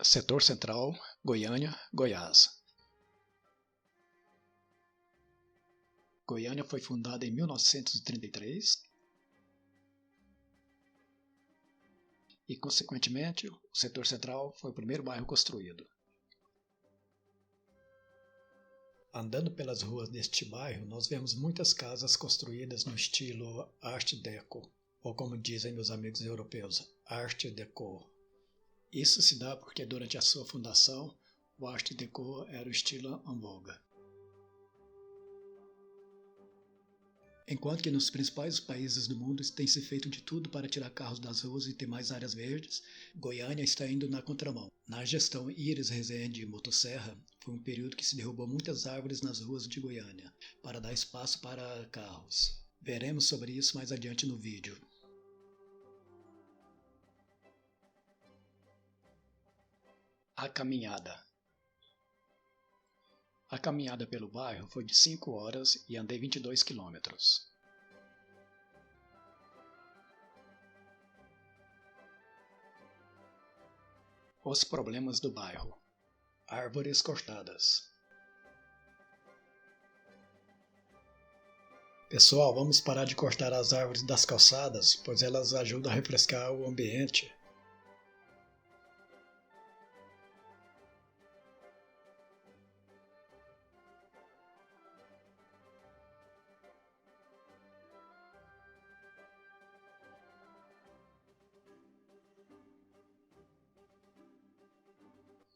Setor Central, Goiânia, Goiás. Goiânia foi fundada em 1933 e, consequentemente, o Setor Central foi o primeiro bairro construído. Andando pelas ruas deste bairro, nós vemos muitas casas construídas no estilo Art Deco, ou como dizem meus amigos europeus, Art Deco. Isso se dá porque durante a sua fundação, o Art Deco era o estilo en vogue. Enquanto que nos principais países do mundo tem se feito de tudo para tirar carros das ruas e ter mais áreas verdes, Goiânia está indo na contramão. Na gestão Iris Rezende Motosserra, foi um período que se derrubou muitas árvores nas ruas de Goiânia, para dar espaço para carros. Veremos sobre isso mais adiante no vídeo. A caminhada. A caminhada pelo bairro foi de 5 horas e andei 22 quilômetros. Os problemas do bairro. Árvores cortadas. Pessoal, vamos parar de cortar as árvores das calçadas, pois elas ajudam a refrescar o ambiente.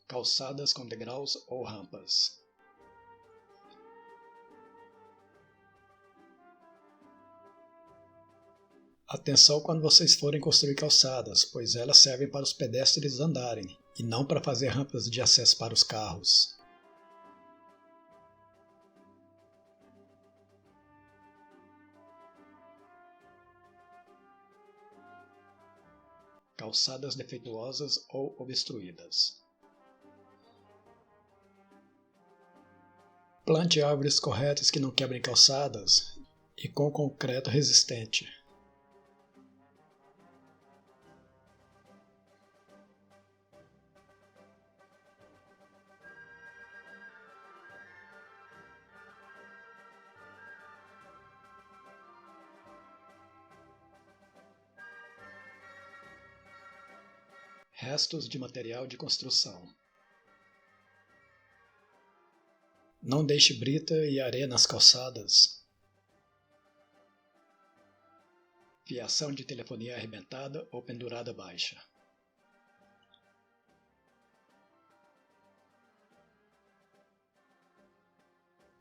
Calçadas com degraus ou rampas. Atenção quando vocês forem construir calçadas, pois elas servem para os pedestres andarem, e não para fazer rampas de acesso para os carros. Calçadas defeituosas ou obstruídas. Plante árvores corretas que não quebrem calçadas e com concreto resistente. Restos de material de construção. Não deixe brita e areia nas calçadas. Fiação de telefonia arrebentada ou pendurada baixa.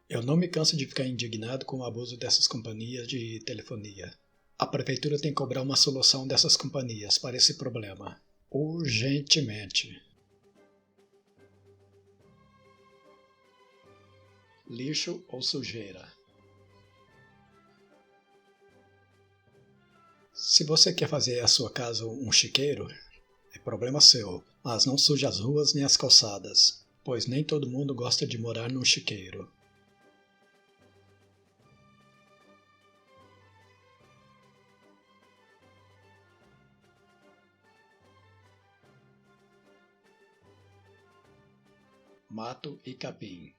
Eu não me canso de ficar indignado com o abuso dessas companhias de telefonia. A prefeitura tem que cobrar uma solução dessas companhias para esse problema, urgentemente. Lixo ou sujeira. Se você quer fazer a sua casa um chiqueiro, é problema seu, mas não suje as ruas nem as calçadas, pois nem todo mundo gosta de morar num chiqueiro. Mato e capim.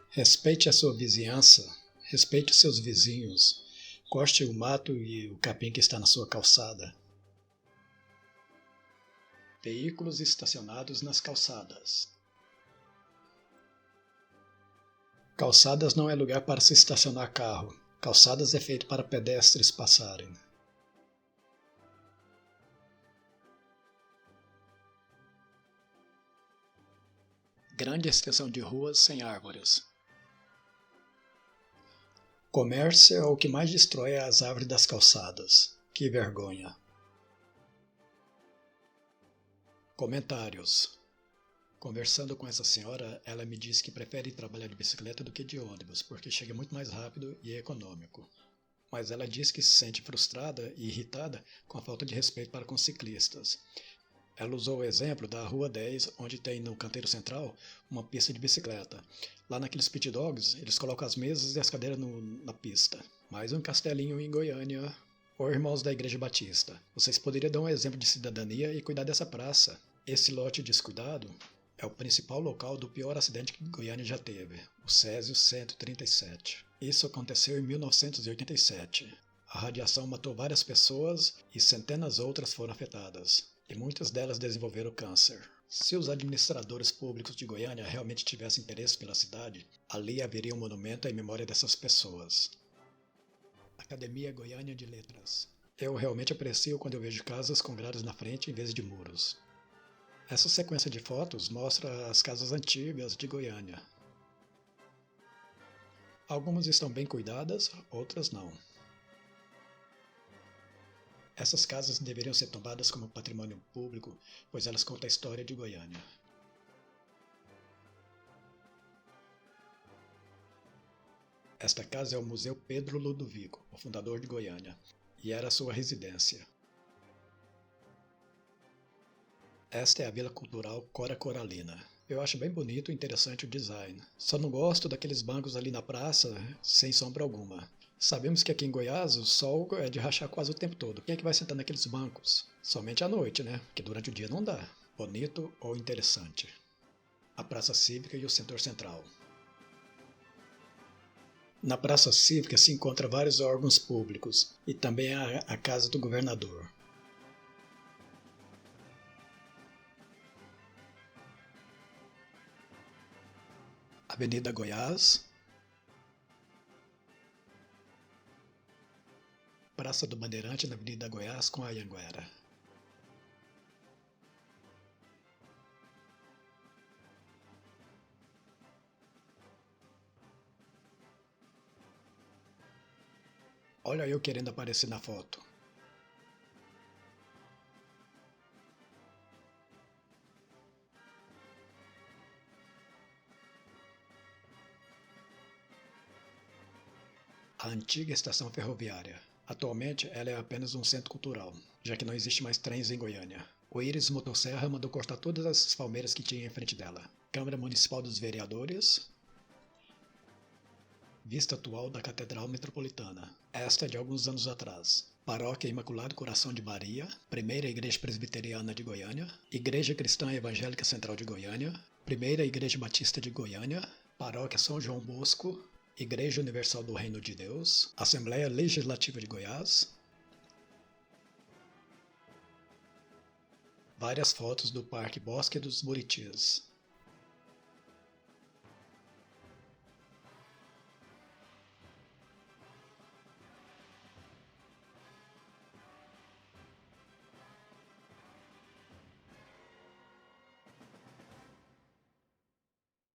Respeite a sua vizinhança, respeite os seus vizinhos, corte o mato e o capim que está na sua calçada. Veículos estacionados nas calçadas. Calçadas não é lugar para se estacionar carro, calçadas é feito para pedestres passarem. Grande extensão de ruas sem árvores. Comércio é o que mais destrói as árvores das calçadas. Que vergonha. Comentários. Conversando com essa senhora, ela me disse que prefere trabalhar de bicicleta do que de ônibus, porque chega muito mais rápido e é econômico. Mas ela diz que se sente frustrada e irritada com a falta de respeito para com os ciclistas. Ela usou o exemplo da Rua 10, onde tem no canteiro central uma pista de bicicleta. Lá naqueles pit dogs, eles colocam as mesas e as cadeiras na pista. Mais um castelinho em Goiânia. Ô irmãos da Igreja Batista, vocês poderiam dar um exemplo de cidadania e cuidar dessa praça. Esse lote descuidado é o principal local do pior acidente que Goiânia já teve, o Césio 137. Isso aconteceu em 1987. A radiação matou várias pessoas e centenas outras foram afetadas, e muitas delas desenvolveram câncer. Se os administradores públicos de Goiânia realmente tivessem interesse pela cidade, ali haveria um monumento em memória dessas pessoas. Academia Goiânia de Letras. Eu realmente aprecio quando eu vejo casas com grades na frente em vez de muros. Essa sequência de fotos mostra as casas antigas de Goiânia. Algumas estão bem cuidadas, outras não. Essas casas deveriam ser tomadas como patrimônio público, pois elas contam a história de Goiânia. Esta casa é o Museu Pedro Ludovico, o fundador de Goiânia, e era sua residência. Esta é a Vila Cultural Cora Coralina. Eu acho bem bonito e interessante o design. Só não gosto daqueles bancos ali na praça, sem sombra alguma. Sabemos que aqui em Goiás o sol é de rachar quase o tempo todo. Quem é que vai sentar naqueles bancos? Somente à noite, né? Porque durante o dia não dá. Bonito ou interessante. A Praça Cívica e o Setor Central. Na Praça Cívica se encontram vários órgãos públicos e também a Casa do Governador. Avenida Goiás, Praça do Bandeirante na Avenida Goiás com a Anhanguera. Olha eu querendo aparecer na foto. A antiga estação ferroviária. Atualmente ela é apenas um centro cultural, já que não existe mais trens em Goiânia. O Íris Motosserra mandou cortar todas as palmeiras que tinha em frente dela. Câmara Municipal dos Vereadores. Vista atual da Catedral Metropolitana. Esta é de alguns anos atrás. Paróquia Imaculado Coração de Maria, Primeira Igreja Presbiteriana de Goiânia, Igreja Cristã Evangélica Central de Goiânia, Primeira Igreja Batista de Goiânia, Paróquia São João Bosco, Igreja Universal do Reino de Deus, Assembleia Legislativa de Goiás. Várias fotos do Parque Bosque dos Buritis.